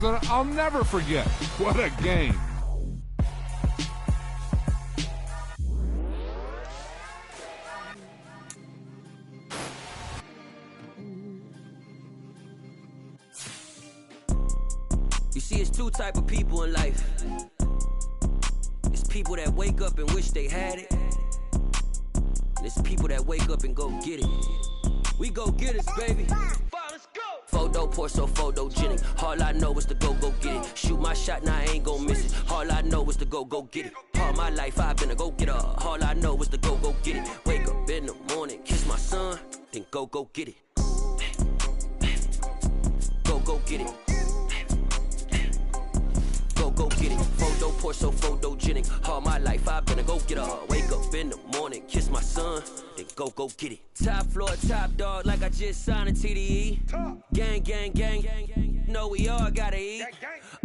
that I'll never forget. What a game. You see, it's two type of people in life. It's people that wake up and wish they had it. And it's people that wake up and go get it. We go get it, baby. Let's go. Photo pour so photogenic. All I know is to go get it. Shoot my shot, now I ain't gon' miss it. All I know is to go get it. All my life I've been a go-getter. All I know is to go get it. Wake up in the morning, kiss my son, then go get it. Go get it. Go get it. Photo pour so photogenic. All my life I've been a go-getter. Wake up in the morning, kiss my son, then go get it. Top floor, top dog, like I just signed a TDE. Gang, gang, gang, gang, gang. Know we all gotta eat.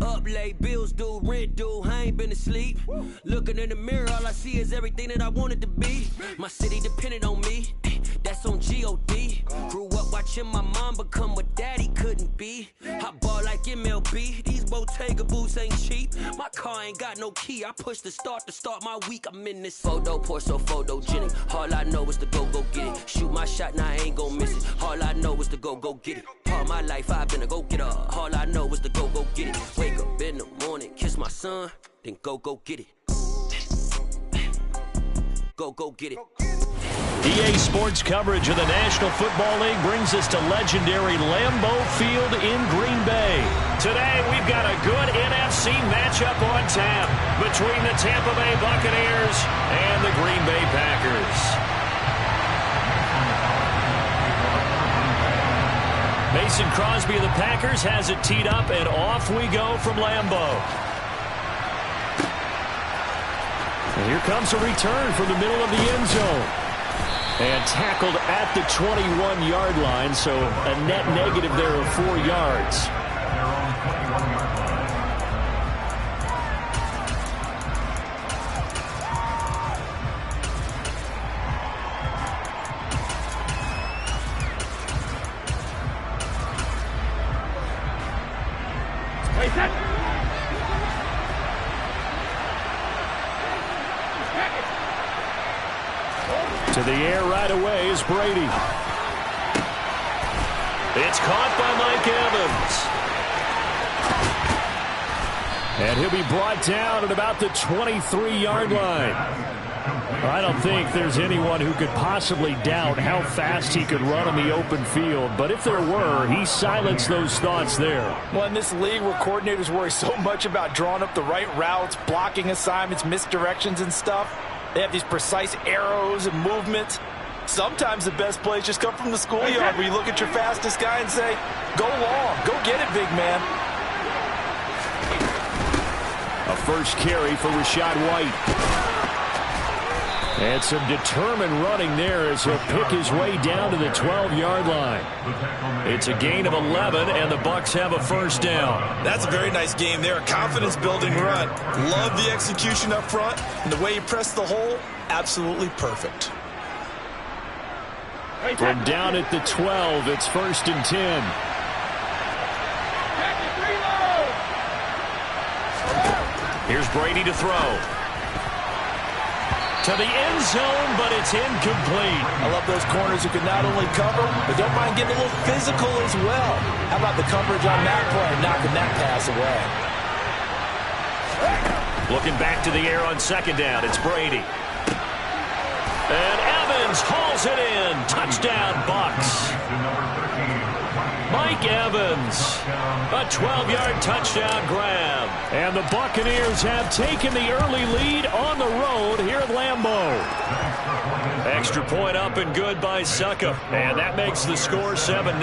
Up late, bills due, rent due, I ain't been asleep. Looking in the mirror, all I see is everything that I wanted to be. My city depended on me, that's on G.O.D. Grew up watching my mom become what daddy couldn't be. I ball like MLB, these Bottega boots ain't cheap. My car ain't got no key, I push the start to start my week. I'm in this photo pour so photogenic. All I know is to go get it. Shoot my shot, now I ain't gon' miss it. All I know is to go get it. All my life I've been a go-getter. All I know is to go get it. Wake up in the morning, kiss my son, then go get it. Go get it. EA Sports coverage of the National Football League brings us to legendary Lambeau Field in Green Bay. Today, we've got a good NFC matchup on tap between the Tampa Bay Buccaneers and the Green Bay Packers. Mason Crosby of the Packers has it teed up, and off we go from Lambeau. And here comes a return from the middle of the end zone. And tackled at the 21-yard line, so a net negative there of 4 yards. To the air right away is Brady. It's caught by Mike Evans. And he'll be brought down at about the 23-yard line. I don't think there's anyone who could possibly doubt how fast he could run on the open field. But if there were, he silenced those thoughts there. Well, in this league where coordinators worry so much about drawing up the right routes, blocking assignments, misdirections and stuff, they have these precise arrows and movements. Sometimes the best plays just come from the schoolyard where you look at your fastest guy and say, go long, go get it, big man. A first carry for Rachaad White. And some determined running there as he'll pick his way down to the 12-yard line. It's a gain of 11, and the Bucs have a first down. That's a very nice game there. A confidence-building run. Love the execution up front, and the way he pressed the hole, absolutely perfect. From down at the 12, it's 1st and 10. Here's Brady to throw. To the end zone, but it's incomplete. I love those corners who can not only cover, but don't mind getting a little physical as well. How about the coverage on that play, knocking that pass away? Looking back to the air on second down, it's Brady. And Evans hauls it in. Touchdown, Bucs. Mike Evans, a 12-yard touchdown grab. And the Buccaneers have taken the early lead on the road here at Lambeau. Extra point up and good by Succop. And that makes the score 7-0.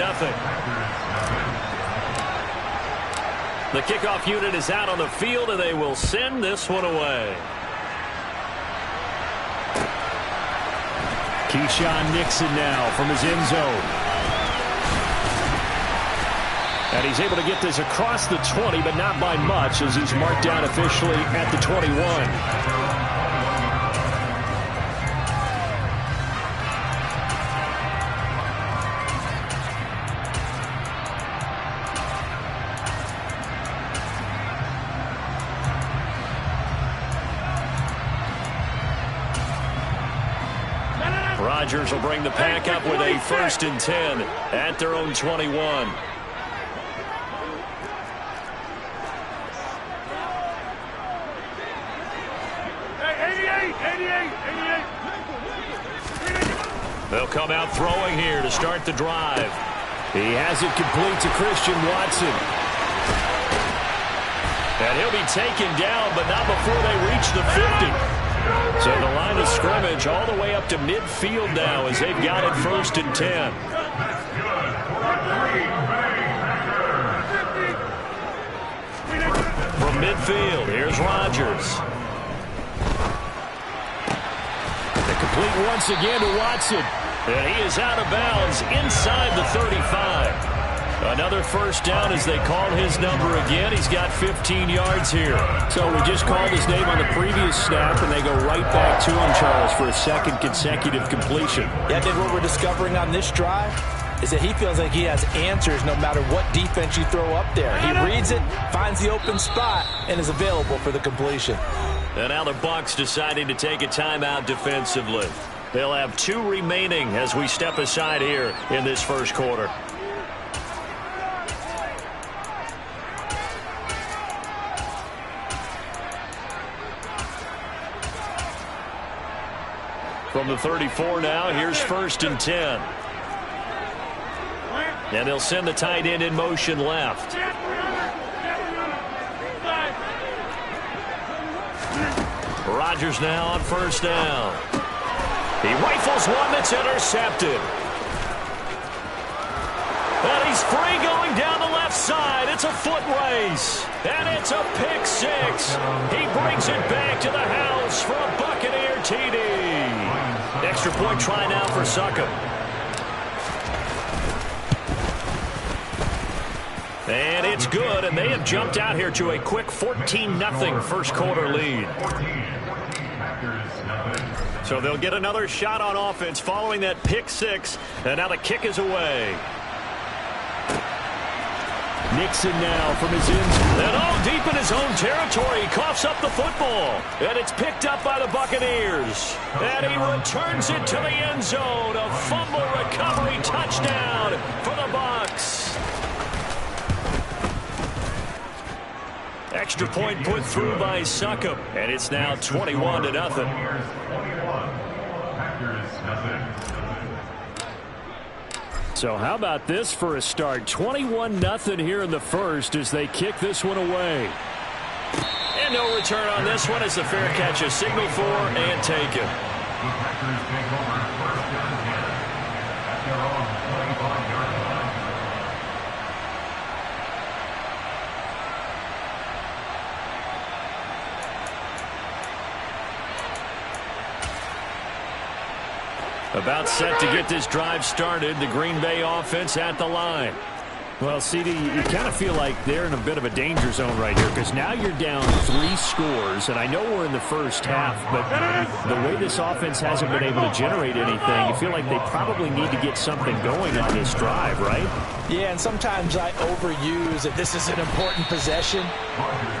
The kickoff unit is out on the field, and they will send this one away. Keyshawn Nixon now from his end zone. And he's able to get this across the 20, but not by much, as he's marked down officially at the 21. Rodgers will bring the pack up with a 1st and 10 at their own 21. They'll come out throwing here to start the drive. He has it complete to Christian Watson. And he'll be taken down, but not before they reach the 50. So the line of scrimmage all the way up to midfield now as they've got it 1st and 10. From midfield, here's Rodgers. The complete once again to Watson. And he is out of bounds inside the 35. Another 1st down as they call his number again. He's got 15 yards here. So we just called his name on the previous snap, and they go right back to him, Charles, for a 2nd consecutive completion. Yeah, I think what we're discovering on this drive is that he feels like he has answers no matter what defense you throw up there. He reads it, finds the open spot, and is available for the completion. And now the Bucs deciding to take a timeout defensively. They'll have 2 remaining as we step aside here in this 1st quarter. From the 34 now, here's 1st and 10. And they'll send the tight end in motion left. Rodgers now on 1st down. He rifles one that's intercepted. And he's free going down the left side. It's a foot race. And it's a pick 6. He brings it back to the house for a Buccaneer TD. Extra point try now for Succop. And it's good, and they have jumped out here to a quick 14-0 1st quarter lead. So they'll get another shot on offense following that pick 6, and now the kick is away. Nixon now from his end zone. And all deep in his own territory, he coughs up the football. And it's picked up by the Buccaneers. And he returns it to the end zone. A fumble recovery touchdown for the Bucs. Extra point put through by Succop. And it's now 21-0. So how about this for a start? 21-0 here in the 1st as they kick this one away. And no return on this one as the fair catch is signaled for and taken. About set to get this drive started. The Green Bay offense at the line. Well, CD, you kind of feel like they're in a bit of a danger zone right here because now you're down 3 scores, and I know we're in the 1st half, but the way this offense hasn't been able to generate anything, you feel like they probably need to get something going on this drive, right? Yeah, and sometimes I overuse that this is an important possession,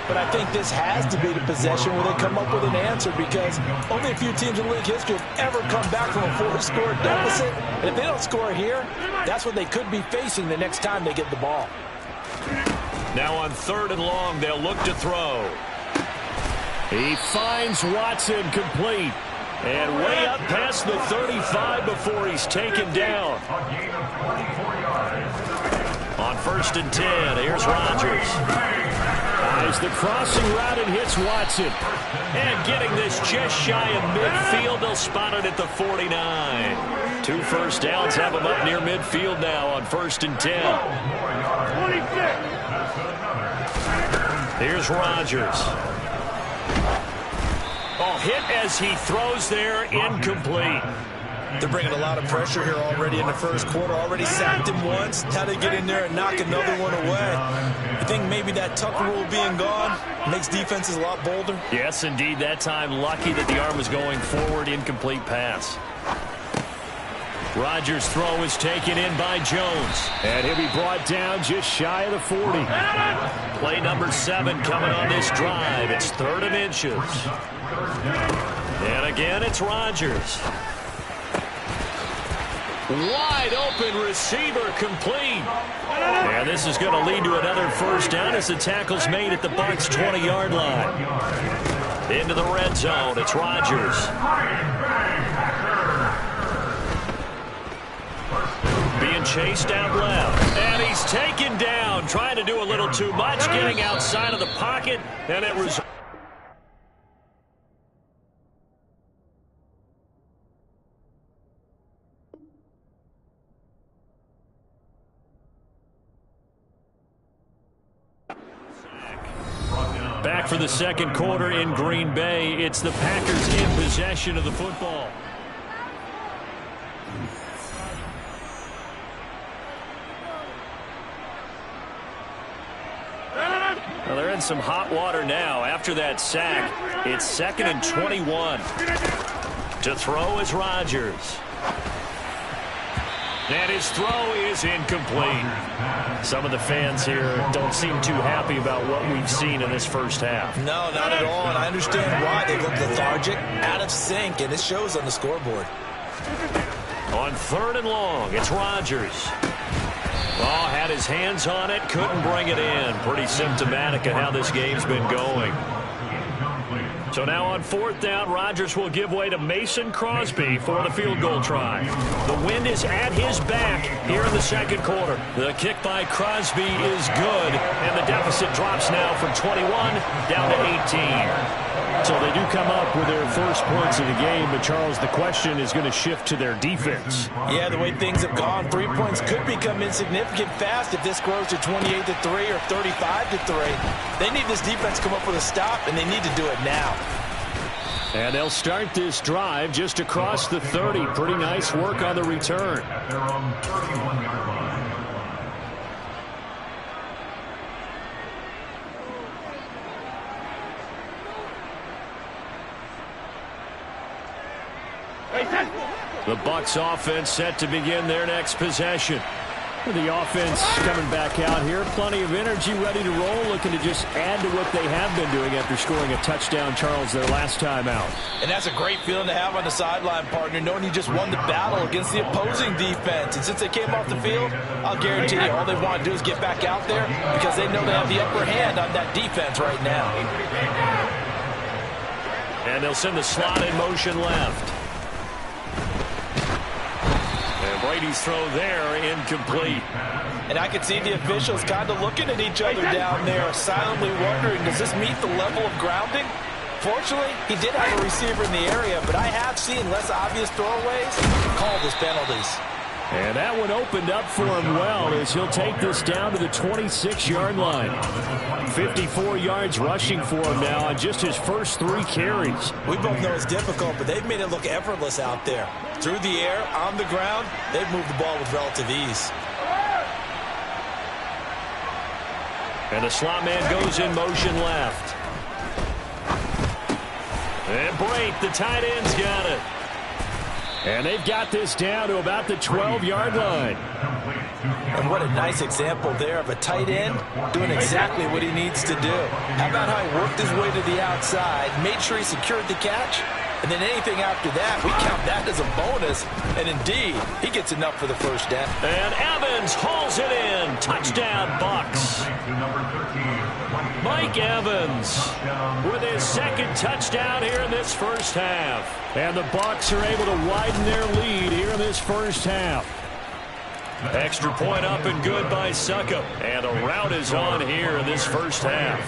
but I think this has to be the possession where they come up with an answer because only a few teams in league history have ever come back from a 4-score deficit, and if they don't score here, that's what they could be facing the next time they get the ball. Now on 3rd and long, they'll look to throw. He finds Watson complete. And way up past the 35 before he's taken down. On 1st and 10, here's Rodgers. Eyes the crossing route and hits Watson. And getting this just shy of midfield, they'll spot it at the 49. 2 first downs have him up near midfield now on 1st and 10. Here's Rodgers. Oh, hit as he throws there, incomplete. They're bringing a lot of pressure here already in the 1st quarter. Already sacked him once. How to get in there and knock another one away. I think maybe that Tucker rule being gone makes defenses a lot bolder. Yes, indeed. That time, lucky that the arm was going forward. Incomplete pass. Rodgers' throw is taken in by Jones. And he'll be brought down just shy of the 40. Play number 7 coming on this drive. It's 3rd and inches. And again, it's Rodgers. Wide open receiver complete. And this is going to lead to another first down as the tackle's made at the Bucs 20-yard line. Into the red zone, it's Rodgers. Being chased out left. And he's taken down, trying to do a little too much, getting outside of the pocket, and it was... Back for the second quarter in Green Bay. It's the Packers in possession of the football. Well, they're in some hot water now. After that sack, it's 2nd and 21. To throw is Rodgers. And his throw is incomplete. Some of the fans here don't seem too happy about what we've seen in this first half. No, not at all, and I understand why. They look lethargic, out of sync, and it shows on the scoreboard. On 3rd and long, it's Rodgers. Oh, had his hands on it, couldn't bring it in. Pretty symptomatic of how this game's been going. So now on 4th down, Rodgers will give way to Mason Crosby for the field goal try. The wind is at his back here in the second quarter. The kick by Crosby is good, and the deficit drops now from 21 down to 18. So they do come up with their first points of the game, but Charles, the question is going to shift to their defense. Yeah, the way things have gone, 3 points could become insignificant fast if this grows to 28-3 or 35-3. They need this defense to come up with a stop, and they need to do it now. And they'll start this drive just across the 30. Pretty nice work on the return. The Bucs offense set to begin their next possession. The offense coming back out here. Plenty of energy, ready to roll, looking to just add to what they have been doing after scoring a touchdown, Charles, their last time out. And that's a great feeling to have on the sideline, partner, knowing you just won the battle against the opposing defense. And since they came off the field, I'll guarantee you all they want to do is get back out there because they know they have the upper hand on that defense right now. And they'll send the slot in motion left. And Brady's throw there, incomplete. And I can see the officials kind of looking at each other down there, silently wondering, does this meet the level of grounding? Fortunately, he did have a receiver in the area, but I have seen less obvious throwaways called as penalties. And that one opened up for him well as he'll take this down to the 26-yard line. 54 yards rushing for him now on just his first 3 carries. We both know it's difficult, but they've made it look effortless out there. Through the air, on the ground, they've moved the ball with relative ease. And the slot man goes in motion left. And Brate, the tight end's got it. And they've got this down to about the 12-yard line. And what a nice example there of a tight end doing exactly what he needs to do. How about how he worked his way to the outside, made sure he secured the catch, and then anything after that, we count that as a bonus. And indeed, he gets enough for the first down. And Evans hauls it in. Touchdown, Bucs. Mike Evans with his second touchdown here in this first half. And the Bucs are able to widen their lead here in this first half. Extra point up and good by Succop. And a rout is on here in this first half.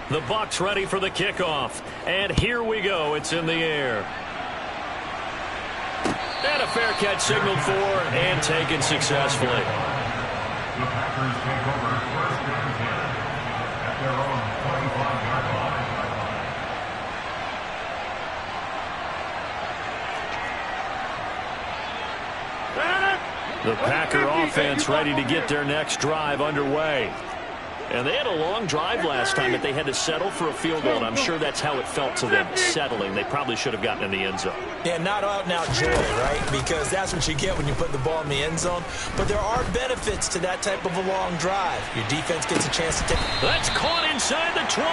The Bucs ready for the kickoff. And here we go. It's in the air. And a fair catch signaled for and taken successfully. The Packers take over first and 10 at their own 25-yard line. The Packer offense ready to get their next drive underway. And they had a long drive last time, but they had to settle for a field goal, and I'm sure that's how it felt to them, settling. They probably should have gotten in the end zone. Yeah, not out and out joy, right? Because that's what you get when you put the ball in the end zone. But there are benefits to that type of a long drive. Your defense gets a chance to take... That's caught inside the 20.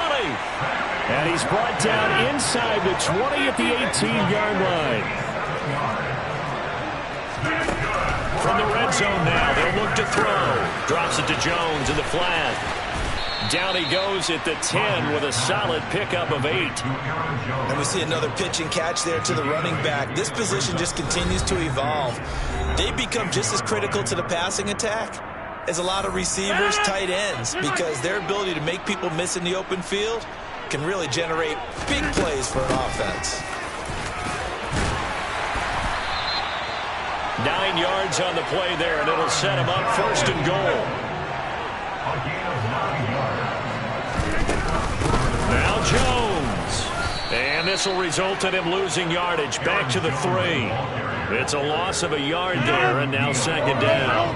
And he's brought down inside the 20 at the 18-yard line. From the red zone now, they'll look to throw. Drops it to Jones in the flat. Down he goes at the 10 with a solid pickup of 8. And we see another pitch and catch there to the running back. This position just continues to evolve. They become just as critical to the passing attack as a lot of receivers, tight ends, because their ability to make people miss in the open field can really generate big plays for an offense. 9 yards on the play there, and it'll set him up 1st and goal. Now Jones. And this will result in him losing yardage. Back to the 3. It's a loss of a yard there, and now 2nd down.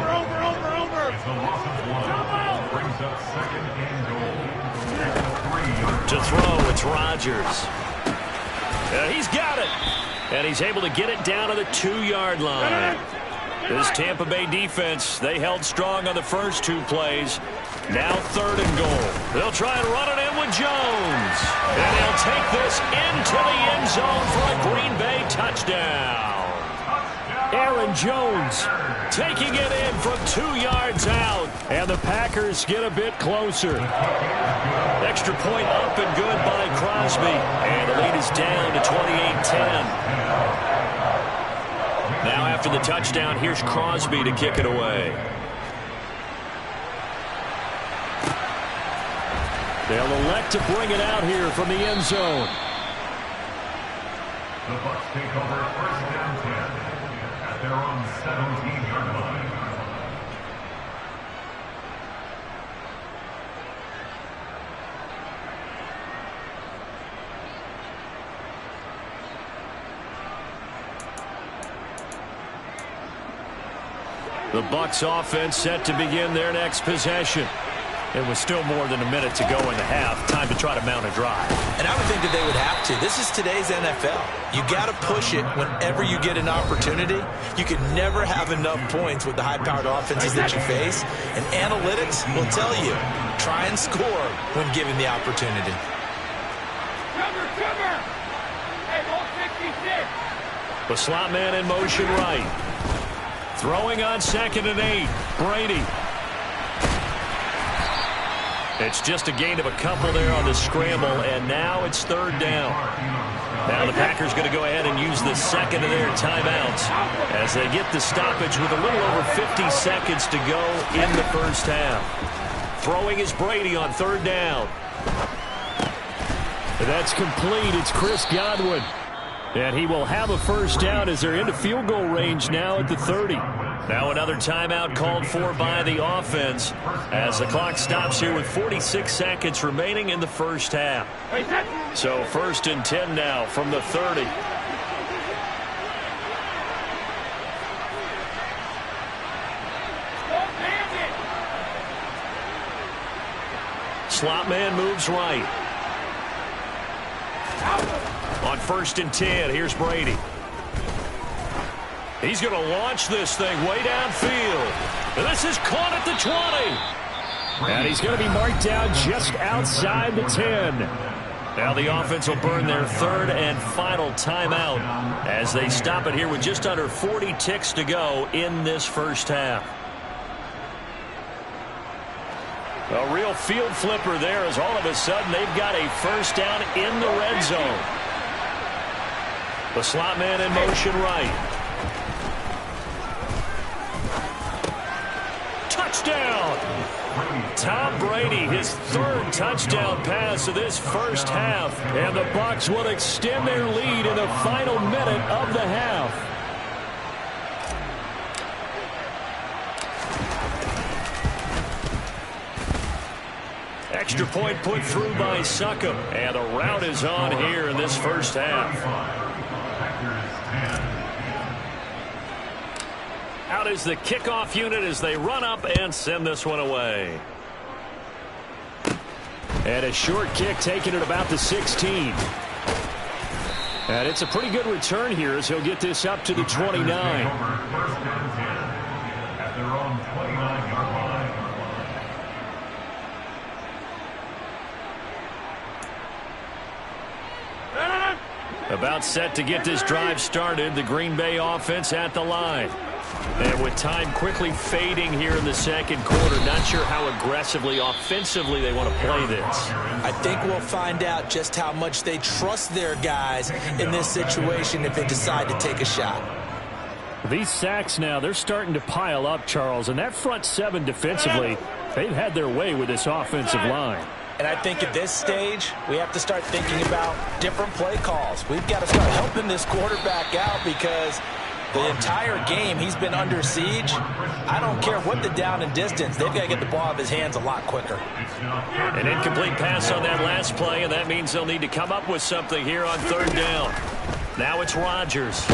To throw, it's Rodgers. He's got it. And he's able to get it down to the 2-yard line. This Tampa Bay defense, they held strong on the first 2 plays. Now 3rd and goal. They'll try and run it in with Jones. And they'll take this into the end zone for a Green Bay touchdown. Aaron Jones taking it in from 2 yards out. And the Packers get a bit closer. Extra point up and good by Crosby. And the lead is down to 28-10. Now after the touchdown, here's Crosby to kick it away. They'll elect to bring it out here from the end zone. The Bucs take over 1st and 10 at their own 17-yard line. The Bucs offense set to begin their next possession. It was still more than a minute to go in the half. Time to try to mount a drive. And I would think that they would have to. This is today's NFL. You got to push it whenever you get an opportunity. You can never have enough points with the high-powered offenses that you face. And analytics will tell you, try and score when given the opportunity. The slot man in motion right. Throwing on 2nd and 8. Brady. It's just a gain of a couple there on the scramble, and now it's 3rd down. Now the Packers going to go ahead and use the 2nd of their timeouts as they get the stoppage with a little over 50 seconds to go in the first half. Throwing is Brady on 3rd down. That's complete. It's Chris Godwin. And he will have a 1st down as they're into field goal range now at the 30. Now another timeout called for by the offense as the clock stops here with 46 seconds remaining in the first half. So 1st and 10 now from the 30. Slot man moves right. On 1st and 10, here's Brady. He's going to launch this thing way downfield. And this is caught at the 20. And he's going to be marked down just outside the 10. Now the offense will burn their 3rd and final timeout as they stop it here with just under 40 ticks to go in this first half. A real field flipper there as all of a sudden they've got a 1st down in the red zone. The slot man in motion right. Touchdown! Tom Brady, his 3rd touchdown pass of this first half. And the Bucs will extend their lead in the final minute of the half. Extra point put through by Succop. And the route is on here in this first half. Out is the kickoff unit as they run up and send this one away. And a short kick taken at about the 16. And it's a pretty good return here as he'll get this up to the 29. At their own 29-yard line. About set to get this drive started, the Green Bay offense at the line. And with time quickly fading here in the second quarter, not sure how aggressively, offensively they want to play this. I think we'll find out just how much they trust their guys in this situation if they decide to take a shot. These sacks now, they're starting to pile up, Charles. And that front seven defensively, they've had their way with this offensive line. And I think at this stage, we have to start thinking about different play calls. We've got to start helping this quarterback out because the entire game he's been under siege. I don't care what the down and distance. They've got to get the ball out of his hands a lot quicker. An incomplete pass on that last play, and that means they'll need to come up with something here on third down. Now it's Rodgers.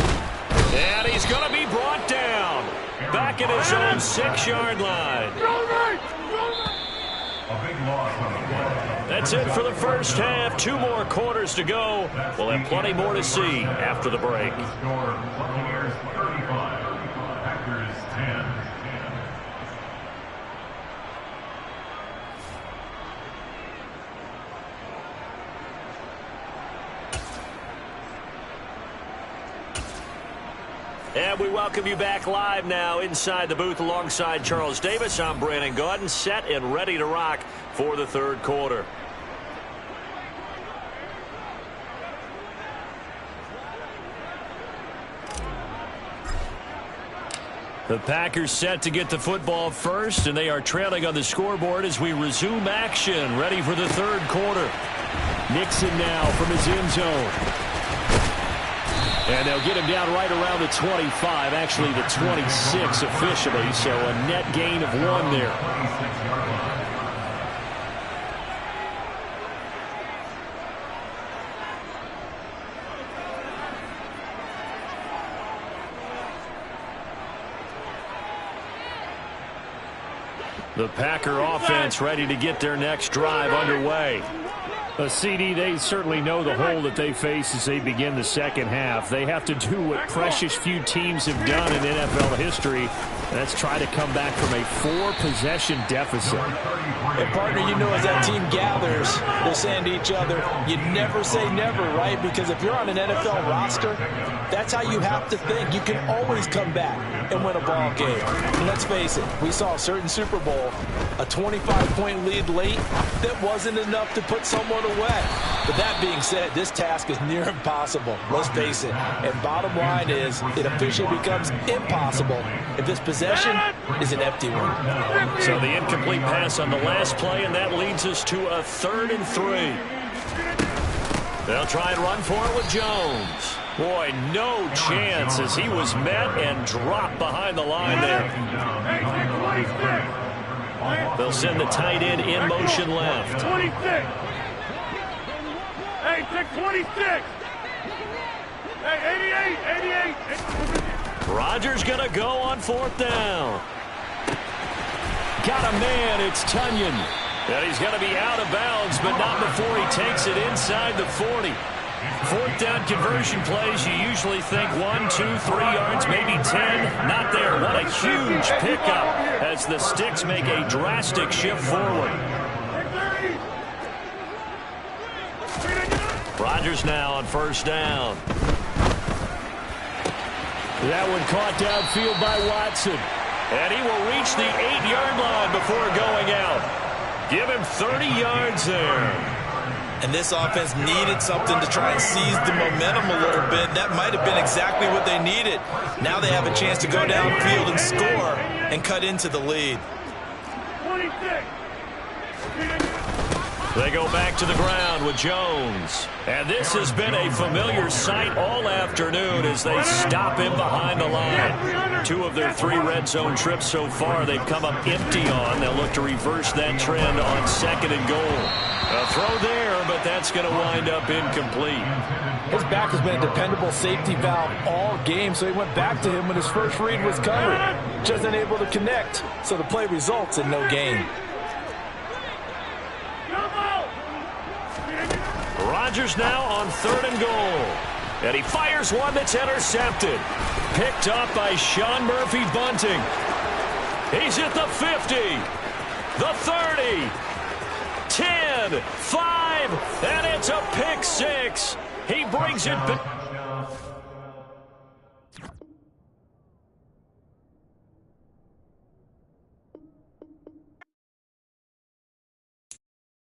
And he's going to be brought down. Back at his own 6-yard line. That's it for the first half. 2 more quarters to go. We'll have plenty more to see after the break. Buccaneers 35, Packers 10. And we welcome you back live now inside the booth alongside Charles Davis. I'm Brandon Gaudin, set and ready to rock for the third quarter. The Packers set to get the football first, and they are trailing on the scoreboard as we resume action, ready for the third quarter. Nixon now from his end zone. And they'll get him down right around the 25, actually the 26 officially, so a net gain of 1 there. The Packer offense ready to get their next drive underway. CD, they certainly know the hole that they face as they begin the second half. They have to do what precious few teams have done in NFL history. That's try to come back from a 4-possession deficit. And partner, you know, as that team gathers, they're saying to each other, you never say never, right? Because if you're on an NFL roster, that's how you have to think. You can always come back and win a ball game. And let's face it, we saw a certain Super Bowl, a 25-point lead late that wasn't enough to put someone away. But that being said, this task is near impossible. Let's face it. And bottom line is, it officially becomes impossible if this possession is an empty one. So the incomplete pass on the last play, and that leads us to a 3rd and 3. They'll try and run for it with Jones. Boy, no chance as he was met and dropped behind the line there. They'll send the tight end in motion left. 26. Hey, take 26. Hey, 88. Rodgers going to go on 4th down. Got a man, it's Tunyon. And he's going to be out of bounds, but not before he takes it inside the 40. 4th down conversion plays, you usually think 1, 2, 3 yards, maybe 10. Not there. What a huge pickup as the Sticks make a drastic shift forward. Rodgers now on 1st down. That one caught downfield by Watson. And he will reach the 8-yard line before going out. Give him 30 yards there. And this offense needed something to try and seize the momentum a little bit. That might have been exactly what they needed. Now they have a chance to go downfield and score and cut into the lead. 26. They go back to the ground with Jones. And this has been a familiar sight all afternoon as they stop him behind the line. 2 of their 3 red zone trips so far they've come up empty on. They'll look to reverse that trend on 2nd and goal. A throw there, but that's going to wind up incomplete. His back has been a dependable safety valve all game, so he went back to him when his first read was covered. Just unable to connect, so the play results in no gain. Rodgers now on 3rd and goal. And he fires one that's intercepted. Picked up by Sean Murphy-Bunting. He's at the 50, the 30, 10. 7, 5, and it's a pick six. He brings it back.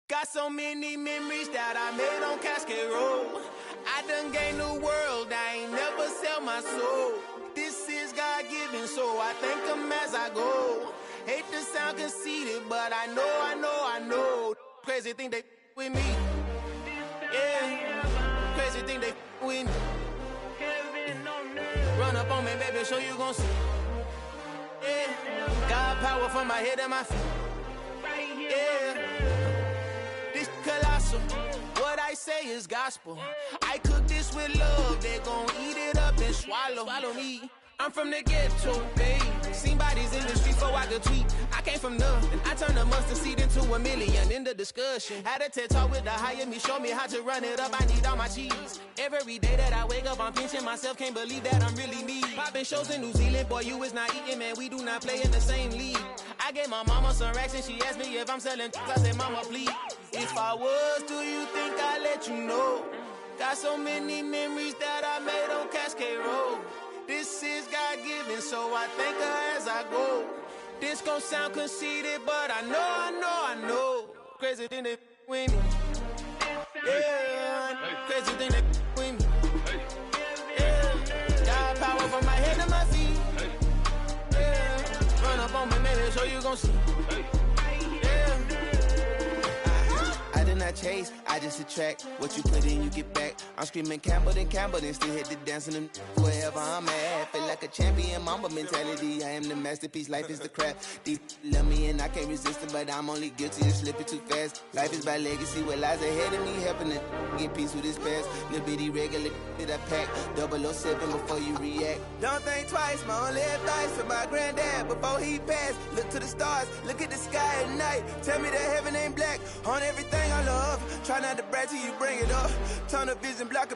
Got so many memories that I made on Cascade Road. I done gained the world, I ain't never sell my soul. This is God-given, so I thank him as I go. Hate to sound conceited, but I know. Crazy thing they with me. Yeah, crazy thing they with me. Run up on me, baby, show you gon' see. Yeah, God power from my head and my feet. Yeah. This colossal, what I say is gospel. I cook this with love, they gon' eat it up and swallow me. I'm from the ghetto, babe. Seen bodies in the streets so I could tweet. I came from nothing, I turned a mustard seed into a million. In the discussion, had a TED talk with the higher me, show me how to run it up. I need all my cheese. Every day that I wake up, I'm pinching myself, can't believe that I'm really me. Popping shows in New Zealand, boy, you is not eating, man. We do not play in the same league. I gave my mama some racks and she asked me if I'm selling. I said, mama, please. If I was, do you think I'd let you know? Got so many memories that I made on Cascade Road. This is God-given, so I thank her as I go. This gon' sound conceited, but I know. Crazy thing they with me. Yeah, crazy thing they with me. Yeah, God power from my head to my feet. Yeah, run up on me, maybe so you gon' see. Yeah. I did not chase, I just attract. What you put in, you get back. I'm screaming Campbell, then still hit the dancing and wherever I'm at. Feel like a champion, mamba mentality. I am the masterpiece, life is the craft. Deep love me and I can't resist it, but I'm only guilty of slipping too fast. Life is by legacy, what lies ahead of me, helping to get peace with this past. Little bitty regular that I pack, 007 before you react. Don't think twice, my only advice for my granddad before he passed. Look to the stars, look at the sky at night. Tell me that heaven ain't black on everything I love. Try not to brag till you bring it up. Turn the vision block